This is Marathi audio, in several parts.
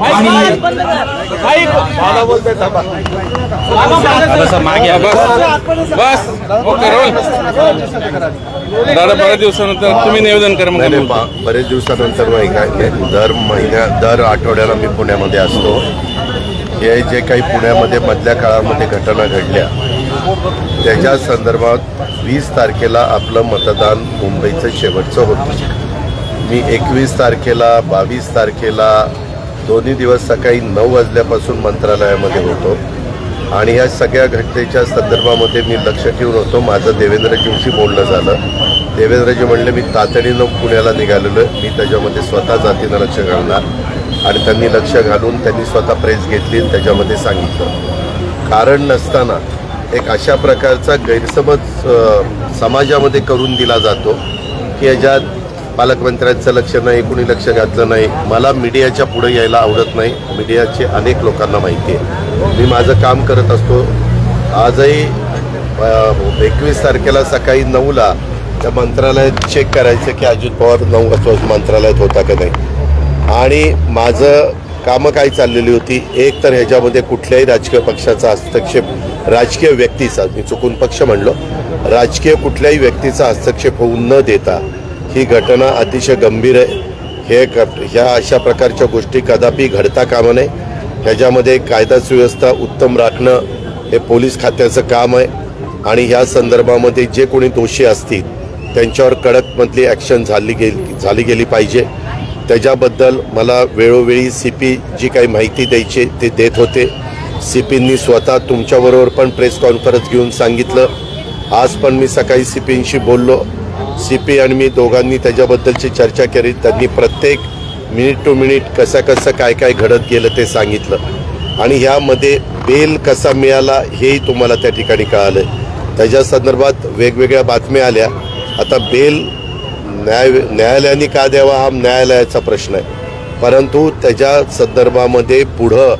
बस दादा बऱ्याच दिवसानंतर तुम्ही निवेदन करा. बरेच दिवसानंतर दर आठवड्याला मी पुण्यामध्ये असतो. हे जे काही पुण्यामध्ये मधल्या काळामध्ये घटना घडल्या त्याच्या संदर्भात 20 तारखेला आपलं मतदान मुंबईचं शेवटचं होतं. मी 21 तारखेला 22 तारखेला दोन्ही दिवस सकाळी 9 वाजल्यापासून मंत्रालयामध्ये होतो आणि या सगळ्या घटनेच्या संदर्भामध्ये मी लक्ष ठेवून होतो. माझं देवेंद्रजींशी बोलणं झालं. देवेंद्रजी म्हणले मी तातडीनं पुण्याला निघालेलो आहे, मी त्याच्यामध्ये स्वतः जातीनं लक्ष घालणार आणि त्यांनी लक्ष घालून त्यांनी स्वतः प्रेस घेतली आणि त्याच्यामध्ये सांगितलं. कारण नसताना एक अशा प्रकारचा गैरसमज समाजामध्ये करून दिला जातो की याच्यात पालकमंत्र्यांचं लक्ष नाही, कुणी लक्ष घातलं नाही. मला मीडियाच्या पुढे यायला आवडत नाही. मीडियाचे अनेक लोकांना माहिती आहे. मी माझं काम करत असतो. आजही 21 तारखेला सकाळी 9ला त्या मंत्रालयात चेक करायचं की अजित पवार 9 वाजता मंत्रालयात होता का नाही. आणि माझं कामं काय चाललेली होती. एक तर ह्याच्यामध्ये कुठल्याही राजकीय पक्षाचा हस्तक्षेप, राजकीय व्यक्तीचा, मी चुकून पक्ष म्हणलो, राजकीय कुठल्याही व्यक्तीचा हस्तक्षेप होऊ न देता ही घटना अतिशय गंभीर आहे. ह्या अशा प्रकारच्या गोष्टी कदापि घडता कामा नये. ह्याच्यामध्ये कायदा सुव्यवस्था उत्तम राखणं हे पोलीस खात्याचं काम आहे आणि ह्या संदर्भामध्ये जे कोणी दोषी असतील त्यांच्यावर कडकमधली ॲक्शन झाली गेली पाहिजे. त्याच्याबद्दल मला वेळोवेळी CP जी काही माहिती द्यायची ते देत होते. CPंनी स्वतः तुमच्याबरोबर पण प्रेस कॉन्फरन्स घेऊन सांगितलं. आज पण मी सकाळी CPंशी बोललो. CP आणि मी दोघांनी त्याच्याबद्दलची चर्चा केली. त्यांनी प्रत्येक मिनिट टू मिनिट कसं काय काय घडत गेलं ते सांगितलं आणि ह्यामध्ये बेल कसा मिळाला हेही तुम्हाला त्या ठिकाणी कळालं. त्याच्या संदर्भात वेगवेगळ्या बातम्या आल्या. आता बेल न्यायालयाने का द्यावा हा न्यायालयाचा प्रश्न आहे, परंतु त्याच्या संदर्भामध्ये पुढं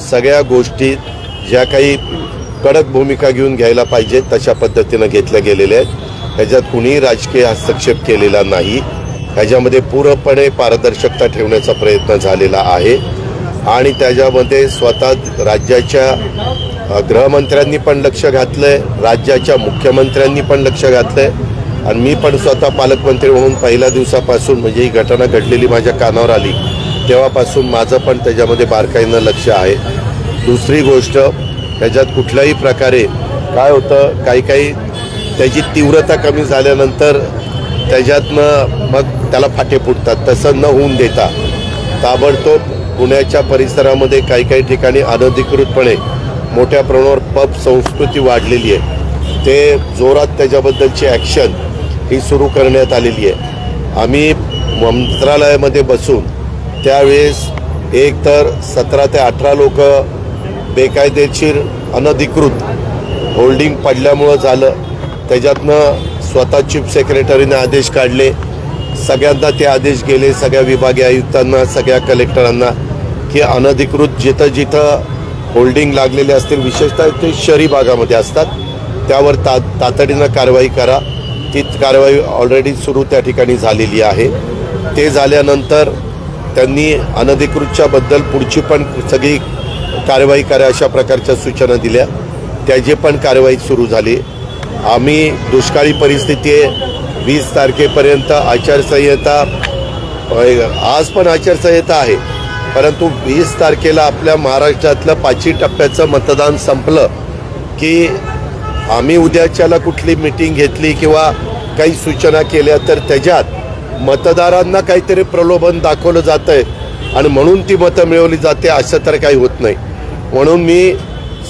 सगळ्या गोष्टी ज्या काही कडक भूमिका घेऊन घ्यायला पाहिजेत तशा पद्धतीनं घेतल्या गेलेल्या आहेत. ह्याच्यात कुणीही राजकीय हस्तक्षेप केलेला नाही. ह्याच्यामध्ये पूर्णपणे पारदर्शकता ठेवण्याचा प्रयत्न झालेला आहे आणि त्याच्यामध्ये स्वतः राज्याच्या गृहमंत्र्यांनी पण लक्ष घातलं आहे, राज्याच्या मुख्यमंत्र्यांनी पण लक्ष घातलं आहे आणि मी पण स्वतः पालकमंत्री म्हणून पहिल्या दिवसापासून, म्हणजे ही घटना घडलेली माझ्या कानावर आली तेव्हापासून माझं पण त्याच्यामध्ये बारकाईनं लक्ष आहे. दुसरी गोष्ट, त्याच्यात कुठल्याही प्रकारे काय होतं, काही त्याची तीव्रता कमी झाल्यानंतर त्याच्यातनं मग त्याला फाटे फुटतात. तसं न होऊन देता ताबडतोब पुण्याच्या परिसरामध्ये काही ठिकाणी अनधिकृतपणे मोठ्या प्रमाणावर पब संस्कृती वाढलेली आहे. ते जोरात त्याच्याबद्दलची ॲक्शन ही सुरू करण्यात आलेली आहे. आम्ही मंत्रालयामध्ये बसून त्यावेळेस एक तर 17 ते 18 लोक बेकायदेशीर अनधिकृत होल्डिंग पडल्यामुळं झालं. त्याच्यातनं स्वतः चीफ सेक्रेटरीने आदेश काढले. सगळ्यांना ते आदेश गेले, सगळ्या विभागीय आयुक्तांना, सगळ्या कलेक्टरांना, की अनधिकृत जिथं होल्डिंग लागलेले असतील, विशेषतः ते शहरी भागामध्ये असतात, त्यावर तातडीनं कारवाई करा. ती कारवाई ऑलरेडी सुरू त्या ठिकाणी झालेली आहे. ते झाल्यानंतर त्यांनी अनधिकृतच्याबद्दल पुढची पण सगळी कारवाई करा अशा प्रकारच्या सूचना दिल्या. त्याची पण कारवाई सुरू झाली. आम्ही दुष्काळी परिस्थिती आहे, 20 तारखेपर्यंत आचारसंहिता, आज पण आचारसंहिता आहे, परंतु 20 तारखेला आपल्या महाराष्ट्रातलं 5 टप्प्याचं मतदान संपलं की आम्ही उद्याच्याला कुठली मीटिंग घेतली किंवा काही सूचना केल्या तर त्याच्यात मतदारांना काहीतरी प्रलोभन दाखवलं जातं आहे आणि म्हणून ती मतं मिळवली जाते असं तर काही होत नाही. म्हणून मी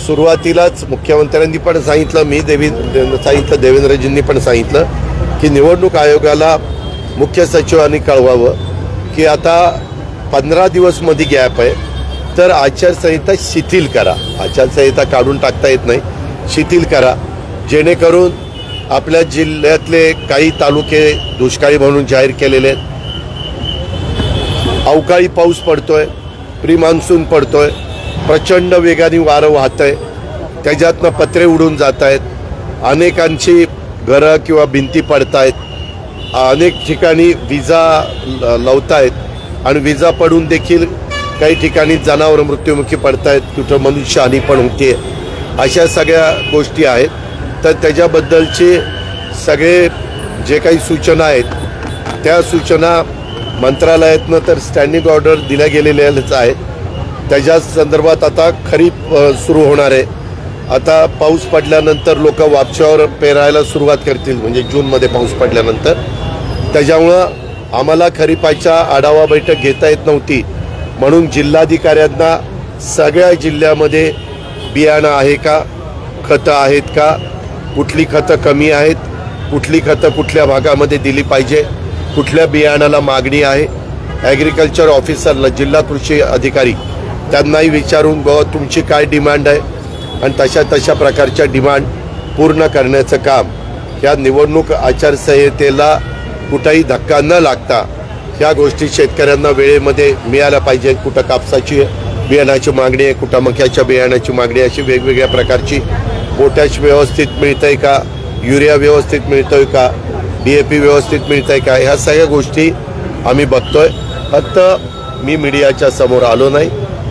सुरुवातीलाच मुख्यमंत्र्यांनी पण सांगितलं, मी सांगितलं, देवेंद्रजींनी पण सांगितलं की निवडणूक आयोगाला मुख्य सचिवांनी कळवावं की आता 15 दिवस मध्ये गॅप आहे, तर आचारसंहिता शिथिल करा. आचारसंहिता काढून टाकता येत नाही, शिथिल करा, जेणेकरून आपल्या जिल्ह्यातले काही तालुके दुष्काळी म्हणून जाहीर केलेले आहेत. अवकाळी पाऊस पडतोय, प्री मान्सून पडतोय, प्रचंड वेगाने वारं वाहत आहे, त्याच्यातनं पत्रे उडून जात आहेत, अनेकांची घरं किंवा भिंती पडत आहेत, अनेक ठिकाणी विजा लावतायत आणि विजा पडून देखील काही ठिकाणी जनावर मृत्युमुखी पडतायत, कुठं मनुष्यहानी पण होते, अशा सगळ्या गोष्टी आहेत. तर त्याच्याबद्दलचे सगळे जे काही सूचना आहेत त्या सूचना मंत्रालयातनं तर स्टँडिंग ऑर्डर दिल्या गेलेल्याच आहेत. त्याच्या संदर्भात आता खरीप सुरू होणार आहे. आता पाऊस पडल्यानंतर लोक वापशावर पेरायला सुरुवात करतील, म्हणजे जूनमध्ये पाऊस पडल्यानंतर. त्याच्यामुळं आम्हाला खरीपाच्या आढावा बैठक घेता येत नव्हती, म्हणून जिल्हाधिकाऱ्यांना सगळ्या जिल्ह्यामध्ये बियाणं आहे का, खतं आहेत का, कुठली खतं कमी आहेत, कुठली खतं कुठल्या भागामध्ये दिली पाहिजे, कुठल्या बियाणाला मागणी आहे, ॲग्रिकल्चर ऑफिसरला, जिल्हा कृषी अधिकारी त्यांनाही विचारून बाबा तुमची काय डिमांड आहे आणि तशा प्रकारच्या डिमांड पूर्ण करण्याचं काम ह्या निवडणूक आचारसंहितेला कुठंही धक्का न लागता ह्या गोष्टी शेतकऱ्यांना वेळेमध्ये मिळाल्या पाहिजेत. कुठं कापसाची बियाणाची मागणी आहे, कुठं मक्याच्या बियाणाची मागणी आहे, अशी वेगवेगळ्या प्रकारची. पोटॅश व्यवस्थित मिळतं आहे का, युरिया व्यवस्थित मिळतो आहे का, DAP व्यवस्थित मिळतं आहे का, ह्या सगळ्या गोष्टी आम्ही बघतोय. फक्त मी मीडियाच्या समोर आलो नाही,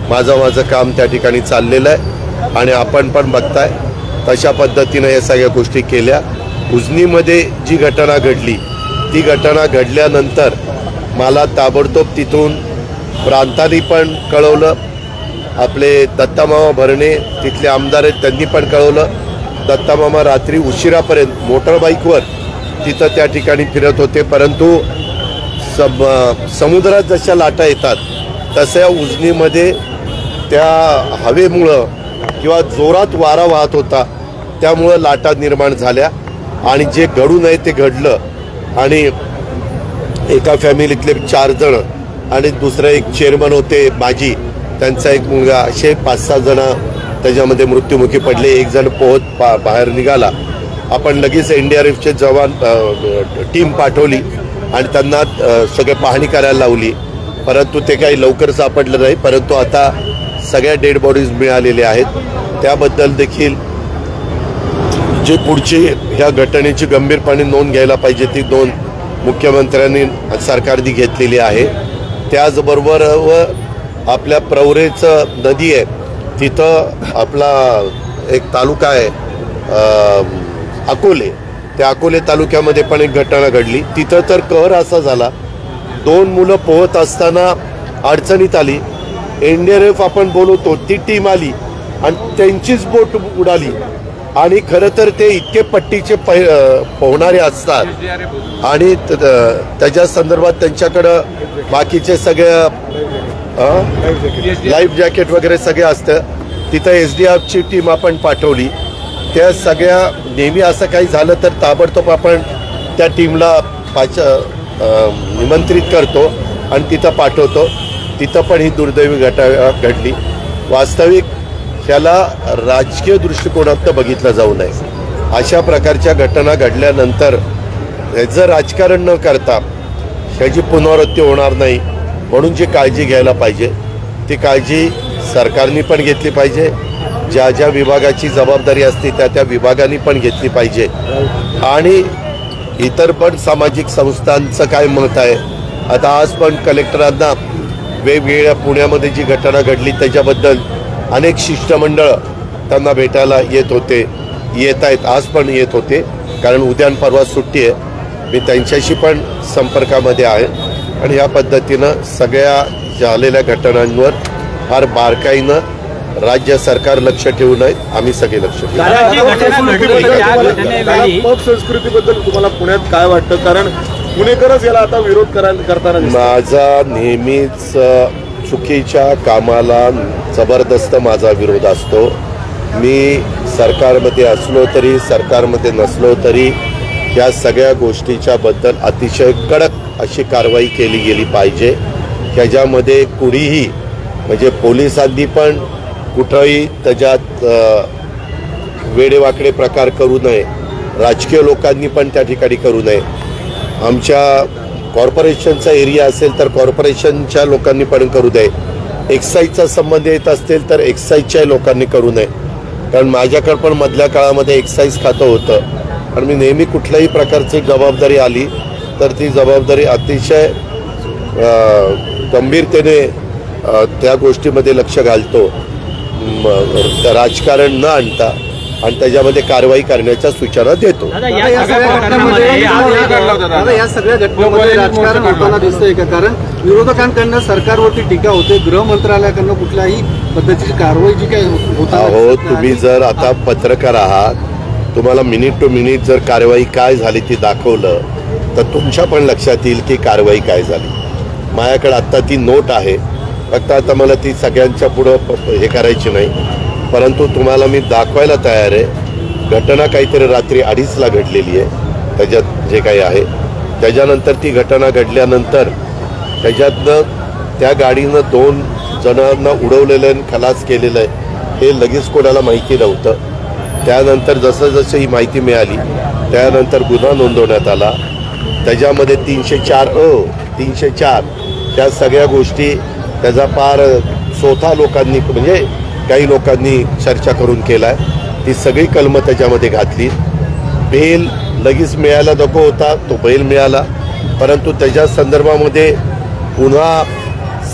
माझं काम त्या ठिकाणी चाललेलं आहे आणि आपण पण बघताय तशा पद्धतीनं या सगळ्या गोष्टी केल्या. उजनीमध्ये जी घटना घडली ती घटना घडल्यानंतर मला ताबडतोब तिथून प्रांतांनी पण कळवलं, आपले दत्तामामा भरणे तिथले आमदार आहेत त्यांनी पण कळवलं. दत्तामामा रात्री उशिरापर्यंत मोटरबाईकवर तिथं त्या ठिकाणी फिरत होते, परंतु समुद्रात जशा लाटा येतात तशा उजनीमध्ये त्या हवेमुळं किंवा जोरात वारा वाहत होता त्यामुळं लाटा निर्माण झाल्या आणि जे घडू नये ते घडलं. आणि एका फॅमिलीतले 4 जण आणि दुसरं एक चेअरमन होते माजी, त्यांचा एक मुलगा, असे 5-6 जण त्याच्यामध्ये मृत्युमुखी पडले. एक जण पोहत बाहेर निघाला. आपण लगेच NDRFचे जवान टीम पाठवली आणि त्यांना सगळे पाहणी करायला लावली, परंतु ते काही लवकर सापडलं नाही. परंतु आता सगळ्या डेड बॉडीज मिळालेल्या आहेत. त्याबद्दल देखील जी पुढची ह्या घटनेची गंभीरपणे नोंद घ्यायला पाहिजे ती नोंद मुख्यमंत्र्यांनी सरकारने घेतलेली आहे. त्याचबरोबर आपल्या प्रवरेचं नदी आहे तिथं आपला एक तालुका आहे अकोले, त्या अकोले तालुक्यामध्ये पण एक घटना घडली. तिथं तर कहर असा झाला, 2 मुलं पोहत असताना अडचणीत आली. NDRF आपण बोलवतो ती टीम आली आणि त्यांचीच बोट उडाली. आणि खरं तर ते इतके पट्टीचे पोहणारे असतात आणि त्याच्या संदर्भात त्यांच्याकडं बाकीचे सगळे लाईफ जॅकेट वगैरे सगळे असतं. तिथं SDRFची टीम आपण पाठवली. त्या सगळ्या नेहमी असं काही झालं तर ताबडतोब आपण त्या टीमला निमंत्रित करतो आणि तिथं पाठवतो. तिथं पण ही दुर्दैवी घटना घडली. वास्तविक ह्याला राजकीय दृष्टिकोनातून बघितलं जाऊ नये. अशा प्रकारच्या घटना घडल्यानंतर ह्याचं राजकारण न करता ह्याची पुनरावृत्ती होणार नाही म्हणून जी काळजी घ्यायला पाहिजे ती काळजी सरकारने पण घेतली पाहिजे. ज्या ज्या विभागाची जबाबदारी असते त्या विभागांनी पण घेतली पाहिजे. आणि इतर पण सामाजिक संस्थांचं काय मत आहे. आता आज पण कलेक्टरांना वेगवेगळ्या पुण्यामध्ये जी घटना घडली त्याच्याबद्दल अनेक शिष्टमंडळ त्यांना भेटायला येत आहेत. आज पण येत होते, कारण उद्या परवा सुट्टी आहे. मी त्यांच्याशी पण संपर्कामध्ये आहे आणि ह्या पद्धतीनं सगळ्या झालेल्या घटनांवर फार बारकाईनं राज्य सरकार लक्ष ठेवू नये, आम्ही सगळे लक्ष ठेवू. पब संस्कृतीबद्दल तुम्हाला पुण्यात काय वाटतं, कारण पुणेकरच याला आता विरोध करताना माझा नेहमीच चुकीच्या कामाला जबरदस्त माझा विरोध असतो. मी सरकारमध्ये असलो तरी सरकारमध्ये नसलो तरी या सगळ्या गोष्टीच्या बद्दल अतिशय कडक अशी कारवाई केली गेली पाहिजे. ह्याच्यामध्ये कुणीही म्हणजे पोलिसांनी पण कुठंही त्याच्यात वेडेवाकडे प्रकार करू नये, राजकीय लोकांनी पण त्या ठिकाणी करू नये. आमच्या कॉर्पोरेशनचा एरिया असेल तर कॉर्पोरेशनच्या लोकांनी पण करू नये. एक्साईजचा संबंध येत असेल तर एक्साईजच्या लोकांनी करू नये, कारण माझ्याकडं पण मधल्या काळामध्ये एक्साईज खातं होतं आणि मी नेहमी कुठल्याही प्रकारची जबाबदारी आली तर ती जबाबदारी अतिशय गंभीरतेने त्या गोष्टीमध्ये लक्ष घालतो, राजकारण न आणता आणि त्याच्यामध्ये कारवाई करण्याच्या सूचना देतो. या सगळ्या घटनांमध्ये राजकारण होताना दिसतंय का? कारण विरोधकांकडनं सरकारवरती टीका होते, गृह मंत्रालयाकडनं कुठल्याही पद्धतीची कारवाई जी काय होत हो, तुम्ही जर आता पत्रकार आहात, तुम्हाला मिनिट टू मिनिट जर कारवाई काय झाली ती दाखवलं तर तुमच्या पण लक्षात येईल की कारवाई काय झाली. माझ्याकडे आत्ता ती नोट आहे, फक्त आता मला ती सगळ्यांच्या पुढं हे करायची नाही, परंतु तुम्हाला मी दाखवायला तयार आहे. घटना काहीतरी रात्री 2:30ला घडलेली आहे, त्याच्यात जे काही आहे. त्याच्यानंतर ती घटना घडल्यानंतर त्याच्यातनं त्या गाडीनं 2 जणांना उडवलेलं आणि खलास केलेलं आहे हे लगेच कोणाला माहिती नव्हतं. त्यानंतर जसं जसं ही माहिती मिळाली त्यानंतर गुन्हा नोंदवण्यात आला. त्याच्यामध्ये 304 त्या सगळ्या गोष्टी त्याचा पार स्वतः लोकांनी म्हणजे काही लोकांनी चर्चा करून केला आहे. ती सगळी कलमं त्याच्यामध्ये घातली. बेल लगेच मिळायला नको होता, तो बेल मिळाला, परंतु त्याच्या संदर्भामध्ये पुन्हा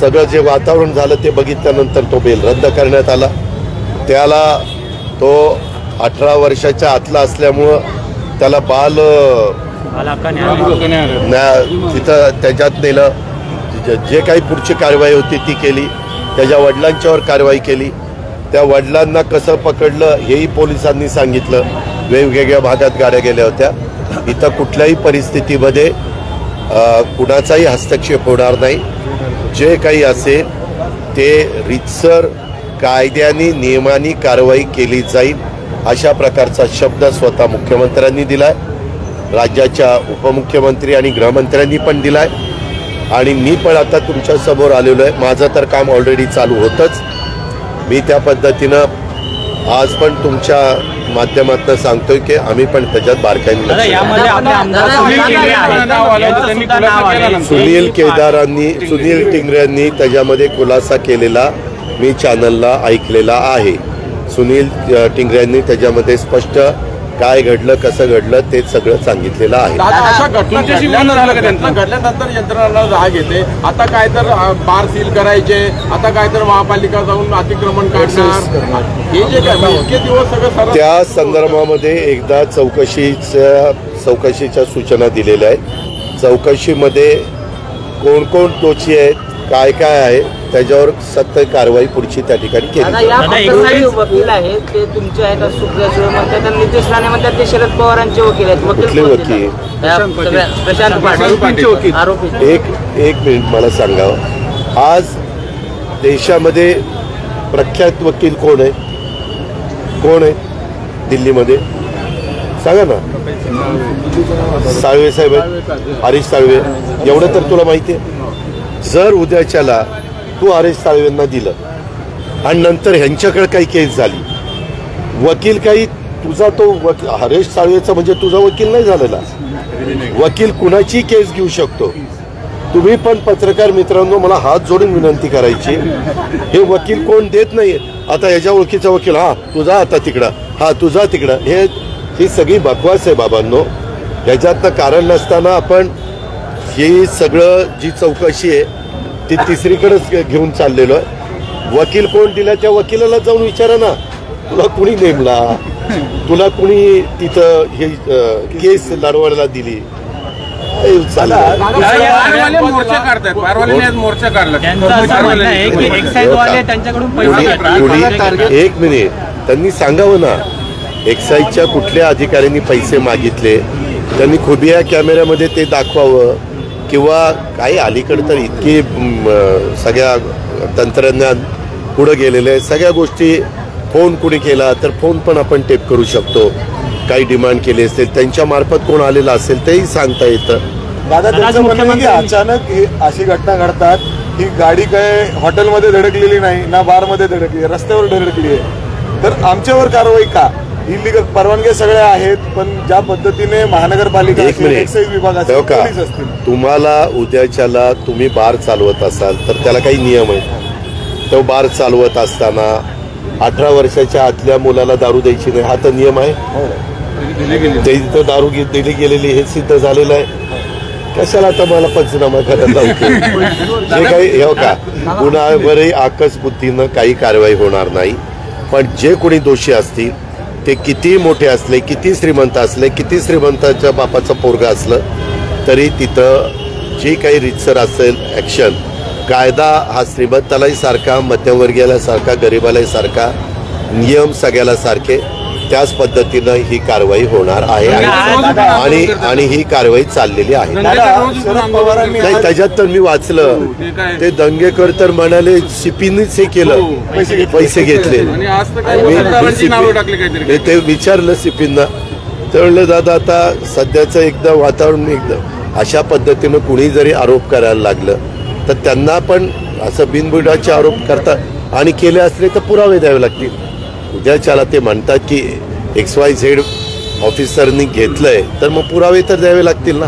सगळं जे वातावरण झालं ते बघितल्यानंतर तो बेल रद्द करण्यात आला. त्याला तो 18 वर्षाच्या आतला असल्यामुळं त्याला तिथं त्याच्यात नेलं. जे काही पुढची कारवाई होती ती केली. त्याच्या वडिलांच्यावर कारवाई केली. त्या वडिलांना कसं पकडलं हेही पोलिसांनी सांगितलं. वेगवेगळ्या भागात गाड्या गेल्या होत्या. इथं कुठल्याही परिस्थितीमध्ये कुणाचाही हस्तक्षेप होणार नाही. जे काही असेल ते रीतसर कायद्याने नियमाने कारवाई केली जाईल अशा प्रकारचा शब्द स्वतः मुख्यमंत्र्यांनी दिलाय, राज्याच्या उपमुख्यमंत्री आणि गृहमंत्र्यांनी पण दिलाय आणि मी पण आता तुमच्या समोर आलेलो आहे. माझं तर काम ऑलरेडी चालू होतंच. मी त्या पद्धतीनं आज पण तुमच्या माध्यमातून सांगतोय की आम्ही पण त्याच्यात बारकाईने सुनील टिंगऱ्यांनी त्याच्यामध्ये खुलासा केलेला मी चॅनलला ऐकलेला आहे. सुनील टिंगऱ्यांनी त्याच्यामध्ये स्पष्ट काय घडलं कसं घडलं ते सगळं सांगितलेलं आहे. अशा घटना घडल्यानंतर यंत्रणा राग येते. आता काय तर बार सील करायचे, आता काय तर महापालिका जाऊन अतिक्रमण काढणार, हे जे काय इतके दिवस सगळं त्या संदर्भामध्ये एकदा चौकशीच्या सूचना दिलेल्या आहेत. चौकशीमध्ये कोण कोण दोषी आहेत, काय काय आहे त्याच्यावर सत्य कारवाई पुढची त्या ठिकाणी केली. वकील आहेत ते तुमचे आहेत, सुप्रिया सुळे म्हणतात, नितेश राणे म्हणतात ते शरद पवारांचे वकील आहेत. कुठले वकील? प्रशांत पाटील आरोपी. एक मिनिट मला सांगा, आज देशामध्ये प्रख्यात वकील कोण आहे? कोण आहे दिल्लीमध्ये? सांगा ना. साळवे साहेब आहेत, हरीश साळवे. एवढं तर तुला माहिती आहे. जर उद्याच्याला तू हरीश साळवेंना दिलं आणि नंतर ह्यांच्याकडे काही केस झाली, वकील काही तुझा तो हरीश साळवेचा म्हणजे तुझा वकील नाही झालेला. वकील कुणाची केस घेऊ शकतो. तुम्ही पण पत्रकार मित्रांनो मला हात जोडून विनंती करायची, हे वकील कोण देत नाहीये. आता याच्या ओळखीचा वकील, हा तुझा आता तिकडं, हा तुझा तिकडं, ही सगळी बकवास आहे बाबांनो. ह्याच्यातनं कारण नसताना आपण ही सगळं जी चौकशी आहे ती तिसरीकडेच घेऊन चाललेलो आहे. वकील कोण दिला त्या वकिलाला जाऊन विचारा ना, तुला कुणी नेमला, तुला कुणी तिथं हे केस लढवायला दिली. एक मिनिट त्यांनी सांगावं ना, एक्साईजच्या कुठल्या अधिकाऱ्यांनी पैसे मागितले त्यांनी खुबिया कॅमेऱ्यामध्ये ते दाखवावं. किंवा काही अलीकडे तर इतकी सगळ्या तंत्रज्ञान पुढं गेलेलं आहे. सगळ्या गोष्टी फोन कुणी केला तर फोन पण आपण टेप करू शकतो. काही डिमांड केली असेल त्यांच्या मार्फत कोण आलेला असेल तेही सांगता येतं. दादा त्यांचं म्हणणं की अचानक अशी घटना घडतात, ही गाडी काय हॉटेलमध्ये धडकलेली नाही ना बारमध्ये धडकली, रस्त्यावर धडकली आहे, तर आमच्यावर कारवाई का? इलिगल परवानगी सगळ्या आहेत, पण ज्या पद्धतीने महानगरपालिका एक्साईज विभाग असेल, पोलीस असतील, तुम्हाला उद्याच्याला तुम्ही बार चालवत असाल तर त्याला काही नियम आहेत. तो बार चालवत असताना 18 वर्षाच्या आतल्या मुलाला दारू द्यायची नाही, हा तर नियम आहे. ते इथं दारू दिली गेलेली हे सिद्ध झालेलं आहे. कशाला आता मला पंचनामा करायला लावतो? जे काही हे का कुणावरही आकस बुद्धीनं काही कारवाई होणार नाही. पण जे कोणी दोषी असतील ते किती मोठे असले, किती श्रीमंत असले, किती श्रीमंताच्या बापाचं पोरगा असलं तरी तिथं जी काही रितसर असेल ॲक्शन, कायदा हा श्रीमंतालाही सारखा, मध्यमवर्गीयाला सारखा, गरिबालाही सारखा, नियम सगळ्याला सारखे, त्याच पद्धतीनं ही कारवाई होणार आहे आणि ही कारवाई चाललेली आहे. शरद पवारांनी नाही, त्याच्यात तर मी वाचलं ते दंगेकर तर म्हणाले सीपीनीच हे केलं, पैसे घेतले. आणि आज तर काही मतदारांची नावं टाकली काहीतरी. मी ते विचारलं सीपींना, तर म्हणलं दादा आता सध्याचं एकदम वातावरण एकदम अशा पद्धतीनं कुणी जरी आरोप करायला लागलं तर त्यांना पण असं बिनबुडाचे आरोप करतात आणि केले असले तर पुरावे द्यावे लागतील. उद्याच्याला ते म्हणतात की XYZ ऑफिसरनी घेतलंय तर मग पुरावे तर द्यावे लागतील ना.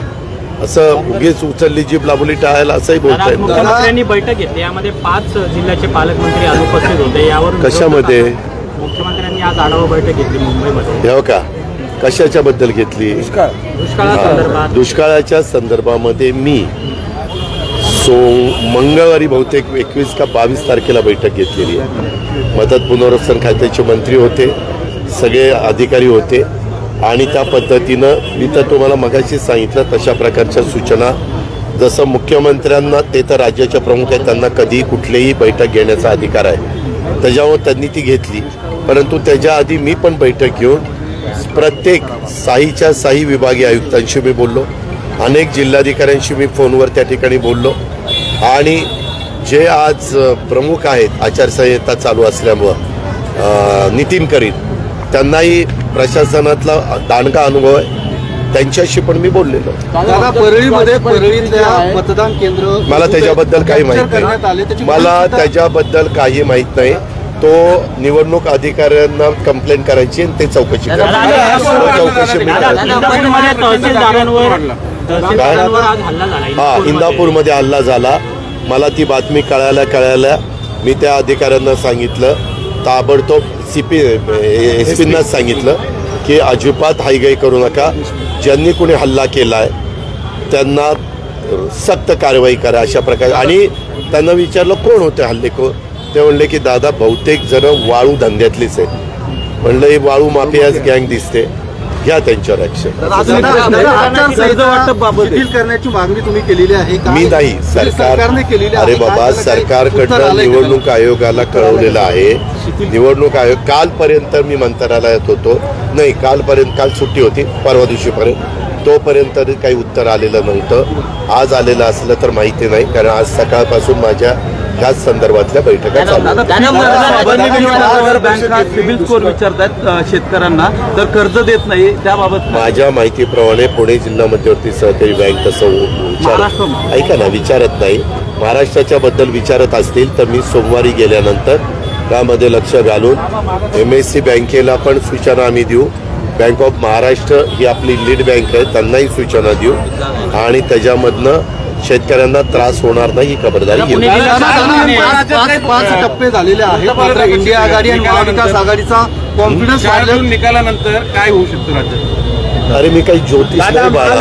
असं उगीच उचलली जीभ लाभली टाळायला असंही बोलताय. मुख्यमंत्र्यांनी बैठक घेतली, यामध्ये 5 जिल्ह्याचे पालकमंत्री अनुपस्थित होते. यावर कशामध्ये मुख्यमंत्र्यांनी आज आढावा बैठक घेतली मुंबईमध्ये. हो का? कशाच्या बद्दल घेतली? दुष्काळासंदर्भात. दुष्काळाच्या संदर्भामध्ये मी मंगळवारी बहुतेक 21 का 22 तारखेला बैठक घेतलेली आहे. मदत पुनर्वसन खात्याचे मंत्री होते, सगळे अधिकारी होते आणि त्या पद्धतीनं मी तर तुम्हाला मगाशी सांगितलं तशा प्रकारच्या सूचना, जसं मुख्यमंत्र्यांना ते तर राज्याचे प्रमुख आहेत, त्यांना कधीही कुठलीही बैठक घेण्याचा अधिकार आहे, त्याच्यामुळे त्यांनी ती घेतली. परंतु त्याच्या आधी मी पण बैठक घेऊन प्रत्येक साहीच्या साही विभागीय आयुक्तांशी मी बोललो, अनेक जिल्हाधिकाऱ्यांशी मी फोनवर त्या ठिकाणी बोललो आणि जे आज प्रमुख आहेत आचारसंहिता चालू असल्यामुळं नितीन करीत, त्यांनाही प्रशासनातला दांडगा अनुभव आहे, त्यांच्याशी पण मी बोललेलो. दादा, परळीतल्या मतदान केंद्र मला त्याच्याबद्दल काही माहित नाही. मला त्याच्याबद्दल काही माहित नाही. तो निवडणूक अधिकाऱ्यांना कंप्लेंट करायची आणि ते चौकशी करायची. इंदापूरमध्ये हल्ला झाला. मला ती बातमी कळायला मी त्या अधिकाऱ्यांना सांगितलं, ताबडतोब एसपींनाच सांगितलं की अजिबात हायगाई करू नका, ज्यांनी कोणी हल्ला केला आहे त्यांना सक्त कारवाई करा अशा प्रकारे. आणि त्यांना विचारलं कोण होते हल्लेखोर, ते म्हणले की दादा बहुतेक जण वाळू धंद्यातलीच आहेत. म्हणलं ही वाळू माफियाच गँग दिसते, घ्या त्यांच्यावर ऍक्शन. करण्याची मागणी तुम्ही केलेली आहे? मी नाही, सरकारने केलेली. अरे बाबा, सरकारकडनं निवडणूक आयोगाला कळवलेलं आहे. निवडणूक आयोग कालपर्यंत मी मंत्रालयात होतो, नाही काल सुट्टी होती, परवा दिवशीपर्यंत, तोपर्यंत काही उत्तर आलेलं नव्हतं. आज आलेलं असलं तर माहिती नाही, कारण आज सकाळपासून माझ्या ह्याच संदर्भातल्या बैठका चालू. सिबिल स्कोर विचारतात शेतकऱ्यांना, तर कर्ज देत नाही, त्याबाबत माझ्या माहितीप्रमाणे पुणे जिल्हा मध्यवर्ती सहकारी बँक तसं ऐका ना विचारत नाही. महाराष्ट्राच्या बद्दल विचारत असतील तर मी सोमवारी गेल्यानंतर त्यामध्ये लक्ष घालून MSC बँकेला पण सूचना आम्ही देऊ, बँक ऑफ महाराष्ट्र ही आपली लीड बँक आहे त्यांनाही सूचना देऊ आणि त्याच्यामधनं शेतकऱ्यांना त्रास होणार नाही ही खबरदारी घेऊ. 5 टप्पे झालेले आहेत, मात्र इंडिया आघाडी आणि महाविकास आघाडीचा कॉन्फिडन्स निकालानंतर काय होऊ शकतं राज्यात? अरे मी काही ज्योतिष नाही बाळा,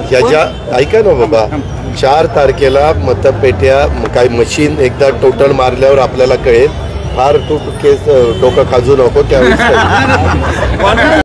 त्याच्या ऐका ना बाबा, 4 तारखेला मतपेट्या काही मशीन एकदा टोटल मारल्यावर आपल्याला कळेल. फार तू केस डोकं खाजू नको त्यावेळेस.